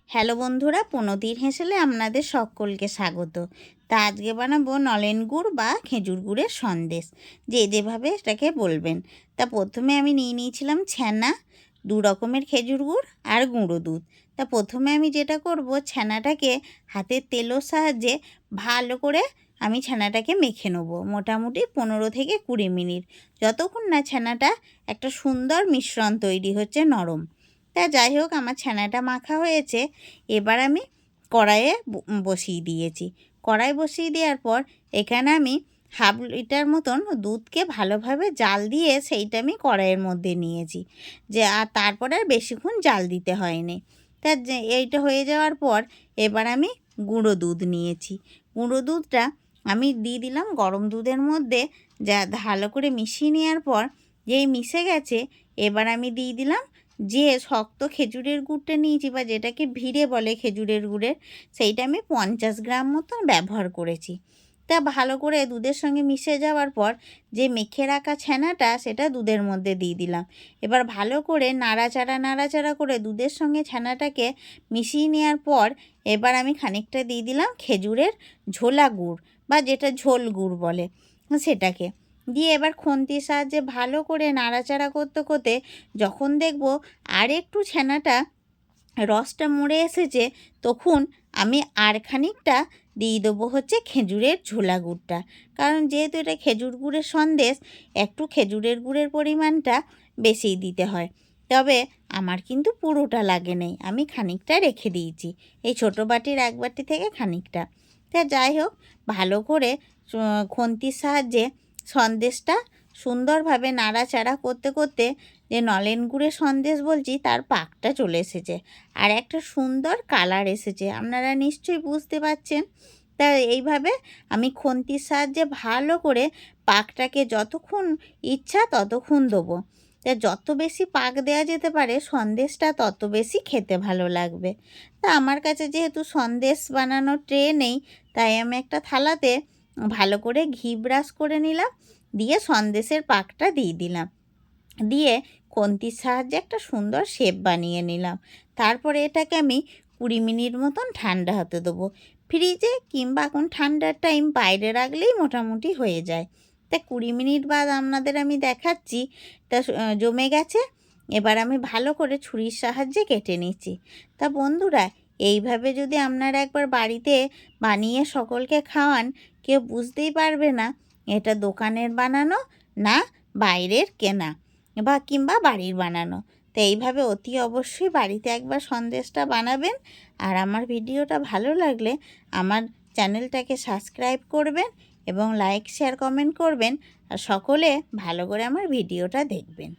Hello বন্ধুরা, প্রণতির হেসেলে আপনাদের সকলকে স্বাগত। তা আজকে বানাবো নলেন গুড় বা খেজুর গুড়ের সন্দেশ, যে যেভাবে এটাকে বলবেন। তা প্রথমে আমি নিয়ে নিয়েছিলাম ছানা, 2 রকমের খেজুর গুড় আর গুঁড়ো দুধ। তা প্রথমে আমি যেটা করব, ছানাটাকে হাতের তেলের সাহায্যে ভালো করে আমি ছানাটাকে মেখে নেবো মোটামুটি 15 থেকে 20 মিনিট, যতক্ষণ না ছানাটা একটা সুন্দর মিশ্রণ তৈরি হচ্ছে, নরম। তা যাই হোক, আমার ছানাটা মাখা হয়েছে। এবার আমি কড়াইয়ে বসিয়ে দিয়েছি। কড়াই বসিয়ে দেওয়ার পর এখানে আমি হাফ লিটার মতন দুধকে ভালোভাবে জাল দিয়ে সেইটা আমি কড়াইয়ের মধ্যে নিয়েছি, যে আর তারপরে আর বেশিক্ষণ জাল দিতে হয়নি। তা এইটা হয়ে যাওয়ার পর এবার আমি গুঁড়ো দুধ নিয়েছি। গুঁড়ো দুধটা আমি দিয়ে দিলাম গরম দুধের মধ্যে, যা ভালো করে মিশিয়ে নেওয়ার পর যেই মিশে গেছে, এবার আমি দিয়ে দিলাম যে শক্ত খেজুরের গুড়টা নিয়েছি, বা যেটাকে ভিড়ে বলে খেজুরের গুড়ের, সেইটা আমি 50 গ্রাম মতন ব্যবহার করেছি। তা ভালো করে দুধের সঙ্গে মিশে যাওয়ার পর যে মেখে রাখা ছানাটা, সেটা দুধের মধ্যে দিয়ে দিলাম। এবার ভালো করে নাড়াচাড়া করে দুধের সঙ্গে ছানাটাকে মিশিয়ে নেওয়ার পর এবার আমি খানিকটা দিয়ে দিলাম খেজুরের ঝোলা গুড়, বা যেটা ঝোল গুড় বলে সেটাকে দিয়ে এবার খুন্তির সাহায্যে ভালো করে নাড়াচাড়া করতে করতে যখন দেখব আর একটু ছানাটা রসটা মরে এসেছে, তখন আমি আর খানিকটা দিয়ে দেবো হচ্ছে খেজুরের ঝোলা গুড়টা। কারণ যেহেতু এটা খেজুর গুড়ের সন্দেশ, একটু খেজুরের গুড়ের পরিমাণটা বেশিই দিতে হয়। তবে আমার কিন্তু পুরোটা লাগে নেই, আমি খানিকটা রেখে দিয়েছি, এই ছোটো বাটির 1 বাটি থেকে খানিকটা। তা যাই হোক, ভালো করে খুন্তির সাহায্যে সন্দেশটা সুন্দরভাবে নাড়াচাড়া করতে করতে যে নলেন গুড়ের সন্দেশ বলছি, তার পাকটা চলে এসেছে আর একটা সুন্দর কালার এসেছে, আপনারা নিশ্চয়ই বুঝতে পারছেন। তা এইভাবে আমি খুন্তির সাহায্যে ভালো করে পাকটাকে যতক্ষণ ইচ্ছা ততক্ষণ দেবো। তা যত বেশি পাক দেওয়া যেতে পারে সন্দেশটা, তত বেশি খেতে ভালো লাগবে। তা আমার কাছে যেহেতু সন্দেশ বানানোর ট্রে নেই, তাই আমি একটা থালাতে ভালো করে ঘি ব্রাশ করে নিলাম, দিয়ে সন্দেশের পাকটা দিয়ে দিলাম, দিয়ে খুন্তির সাহায্যে একটা সুন্দর শেপ বানিয়ে নিলাম। তারপরে এটাকে আমি 20 মিনিট মতন ঠান্ডা হতে দেবো। ফ্রিজে কিংবা এখন ঠান্ডার টাইম বাইরে রাখলেই মোটামুটি হয়ে যায়। তা 20 মিনিট বাদ আপনাদের আমি দেখাচ্ছি, তা জমে গেছে। এবার আমি ভালো করে ছুরির সাহায্যে কেটে নিচ্ছি। তা বন্ধুরা, এইভাবে যদি আপনারা একবার বাড়িতে বানিয়ে সকলকে খাওয়ান, কেউ বুঝতেই পারবে না এটা দোকানের বানানো না বাইরের কেনা বা কিংবা বাড়ির বানানো। তো এইভাবে অতি অবশ্যই বাড়িতে একবার সন্দেশটা বানাবেন। আর আমার ভিডিওটা ভালো লাগলে আমার চ্যানেলটাকে সাবস্ক্রাইব করবেন এবং লাইক শেয়ার কমেন্ট করবেন, আর সকলে ভালো করে আমার ভিডিওটা দেখবেন।